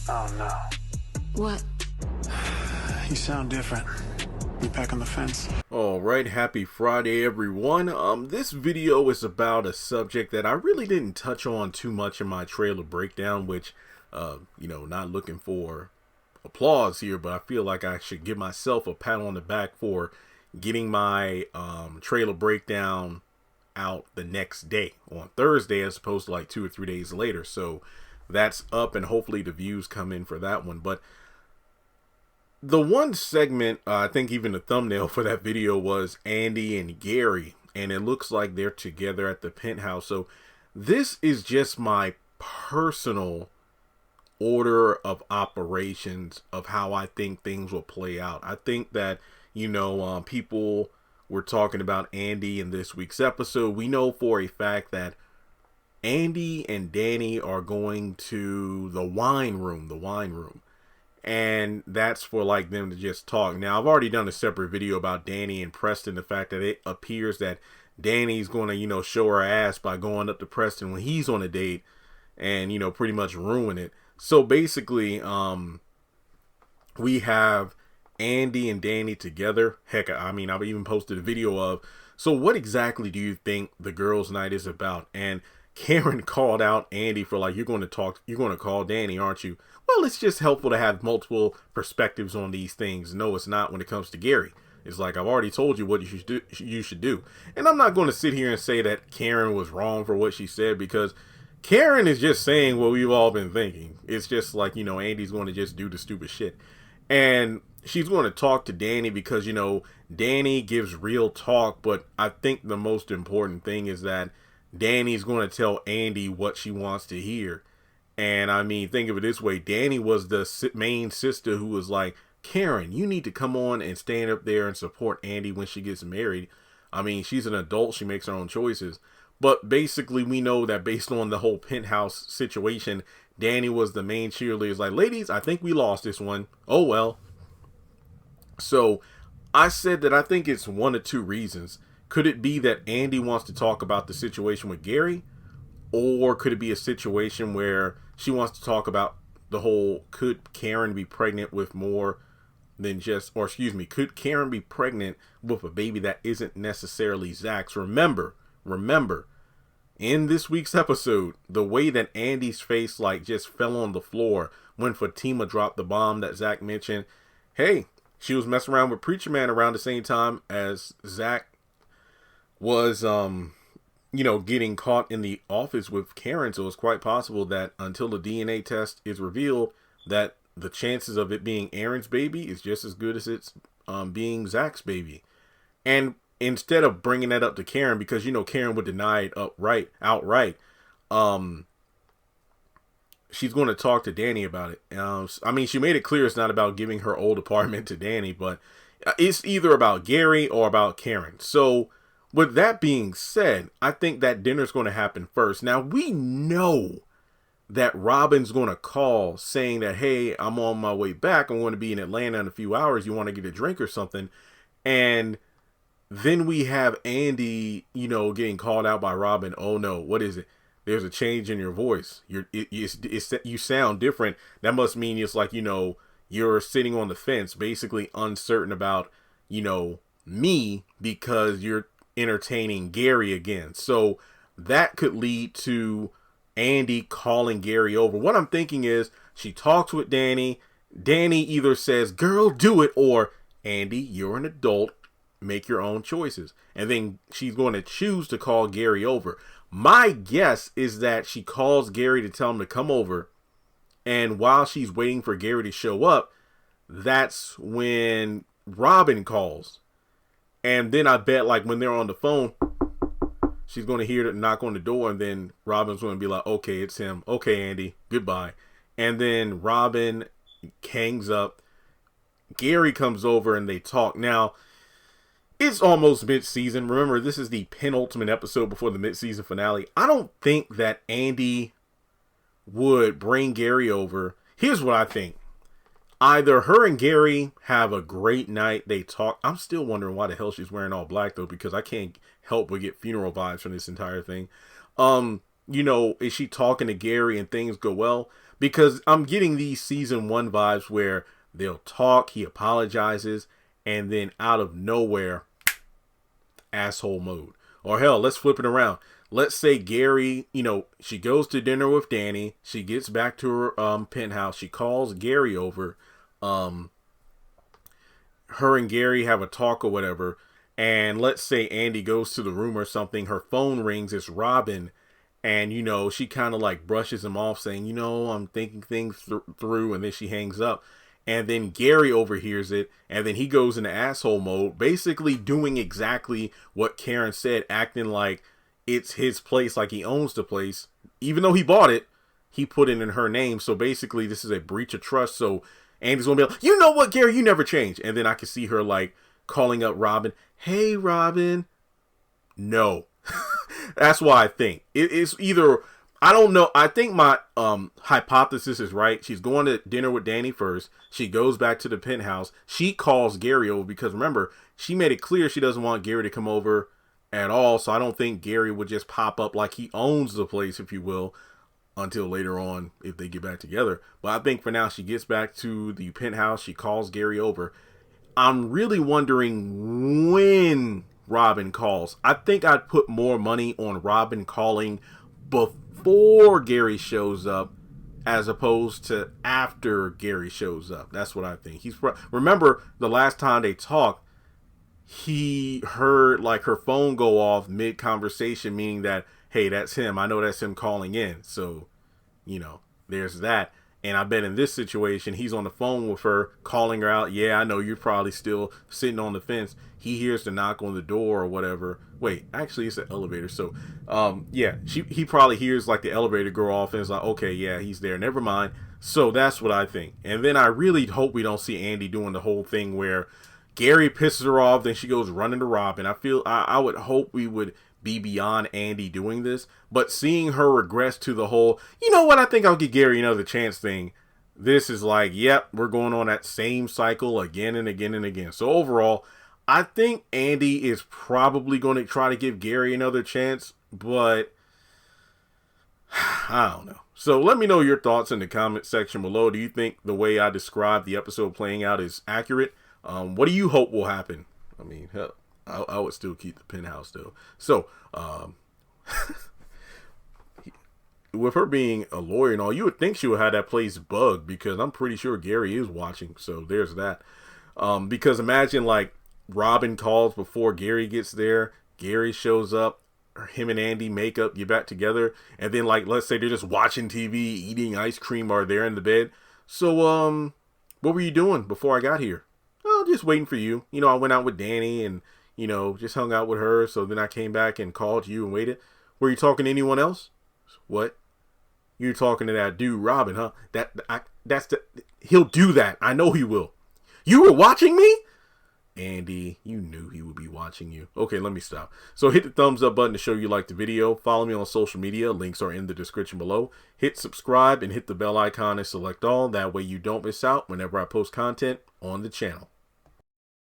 Oh no. What? You sound different. You back on the fence? Alright, happy Friday everyone. This video is about a subject that I really didn't touch on too much in my trailer breakdown, which, not looking for applause here, but I feel like I should give myself a pat on the back for getting my trailer breakdown out the next day on Thursday as opposed to like 2 or 3 days later. So that's up and hopefully the views come in for that one. But the one segment, I think even the thumbnail for that video was Andi and Gary, and it looks like they're together at the penthouse. So this is just my personal order of operations of how I think things will play out. I think that, people were talking about Andi in this week's episode. We know for a fact that Andi and Danny are going to the wine room. And that's for like them to just talk. Now, I've already done a separate video about Danny and Preston. The fact that it appears that Danny's going to, show her ass by going up to Preston when he's on a date and, pretty much ruin it. So basically, we have Andi and Danny together. Heck, I've even posted a video of, so what exactly do you think the girls' night is about? And Karen called out Andi for like, you're going to call Danny, aren't you? Well, it's just helpful to have multiple perspectives on these things. No, it's not when it comes to Gary. It's like, I've already told you what you should do. And I'm not going to sit here and say that Karen was wrong for what she said, because Karen is just saying what we've all been thinking. It's just like, Andi's going to just do the stupid shit. And she's going to talk to Danny because, Danny gives real talk. But I think the most important thing is that Danny's going to tell Andi what she wants to hear. And think of it this way. Danny was the main sister who was like, Karen, you need to come on and stand up there and support Andi when she gets married. She's an adult. She makes her own choices. But basically, we know that based on the whole penthouse situation, Danny was the main cheerleader. It's like, ladies, I think we lost this one. Oh, well. So I said that I think it's one of two reasons. Could it be that Andi wants to talk about the situation with Gary? Or could it be a situation where she wants to talk about the whole, could Karen be pregnant with more than just, could Karen be pregnant with a baby that isn't necessarily Zach's? Remember, in this week's episode, the way that Andi's face just fell on the floor when Zatima dropped the bomb that Zach mentioned. Hey, she was messing around with Preacher Man around the same time as Zach was, getting caught in the office with Karen. So it's quite possible that until the DNA test is revealed, that the chances of it being Aaron's baby is just as good as it's being Zach's baby. And instead of bringing that up to Karen, because, Karen would deny it outright, she's going to talk to Danny about it. She made it clear it's not about giving her old apartment to Danny, but it's either about Gary or about Karen. So with that being said, I think that dinner's going to happen first. Now, we know that Robin's going to call saying that, hey, I'm on my way back. I'm going to be in Atlanta in a few hours. You want to get a drink or something? And then we have Andi, getting called out by Robin. Oh, no, what is it? There's a change in your voice. You sound different. That must mean it's like, you're sitting on the fence, basically uncertain about, me, because you're entertaining Gary again. So that could lead to Andi calling Gary over. What I'm thinking is she talks with Danny. Danny either says, girl, do it, or Andi, you're an adult, make your own choices. And then she's going to choose to call Gary over. My guess is that she calls Gary to tell him to come over. And while she's waiting for Gary to show up, that's when Robin calls. And then I bet when they're on the phone, she's going to hear the knock on the door, and then Robin's going to be like, okay, it's him. Okay, Andi, goodbye. And then Robin hangs up. Gary comes over and they talk. Now, it's almost mid-season. Remember, this is the penultimate episode before the mid-season finale. I don't think that Andi would bring Gary over. Here's what I think. Either her and Gary have a great night. They talk. I'm still wondering why the hell she's wearing all black, though, because I can't help but get funeral vibes from this entire thing. Is she talking to Gary and things go well? because I'm getting these season 1 vibes where they'll talk, he apologizes, and then out of nowhere, asshole mode. Or hell, let's flip it around. Let's say Gary, she goes to dinner with Danny. She gets back to her penthouse. She calls Gary over. Her and Gary have a talk or whatever. And let's say Andi goes to the room or something. Her phone rings. It's Robin. And, she kind of like brushes him off saying, I'm thinking things through. And then she hangs up. And then Gary overhears it. And then he goes into asshole mode. Basically doing exactly what Karen said. Acting like it's his place, like he owns the place. Even though he bought it, he put it in her name. So basically this is a breach of trust. So Andy's going to be like, you know what, Gary, you never change. And then I can see her like calling up Robin. Hey, Robin. No. That's why I think it's either, I don't know. I think my hypothesis is right. She's going to dinner with Danny first. She goes back to the penthouse. She calls Gary over because remember, she made it clear she doesn't want Gary to come over at all. So I don't think Gary would just pop up like he owns the place, if you will, until later on if they get back together. But I think for now she gets back to the penthouse. She calls Gary over. I'm really wondering when Robin calls. I think I'd put more money on Robin calling before Gary shows up as opposed to after Gary shows up. That's what I think. Remember the last time they talked, he heard like her phone go off mid conversation, meaning that, hey, that's him. I know that's him calling in. So, there's that. And I bet in this situation, he's on the phone with her, calling her out. Yeah, I know you're probably still sitting on the fence. He hears the knock on the door or whatever. Wait, actually, it's an elevator. So, yeah, he probably hears like the elevator go off and is like, okay, yeah, he's there. Never mind. So that's what I think. And then I really hope we don't see Andi doing the whole thing where Gary pisses her off, then she goes running to Robin. I would hope we would be beyond Andi doing this, but seeing her regress to the whole, you know what, I think I'll give Gary another chance thing. This is like, yep, we're going on that same cycle again and again and again. So overall, I think Andi is probably going to try to give Gary another chance, but I don't know. So let me know your thoughts in the comment section below. Do you think the way I described the episode playing out is accurate? What do you hope will happen? I mean, hell, I would still keep the penthouse though. So, with her being a lawyer and all, you would think she would have that place bugged because I'm pretty sure Gary is watching. So there's that. Because imagine like Robin calls before Gary gets there. Gary shows up. Him and Andi make up, get back together, and then like let's say they're just watching TV, eating ice cream, or they're in the bed. So, what were you doing before I got here? Oh, just waiting for you. I went out with Danny and, just hung out with her. So then I came back and called you and waited. Were you talking to anyone else? What? You're talking to that dude, Robin, huh? He'll do that. I know he will. You were watching me? Andi, you knew he would be watching you. Okay, let me stop. So hit the thumbs up button to show you like the video. Follow me on social media. Links are in the description below. Hit subscribe and hit the bell icon and select all. That way you don't miss out whenever I post content on the channel.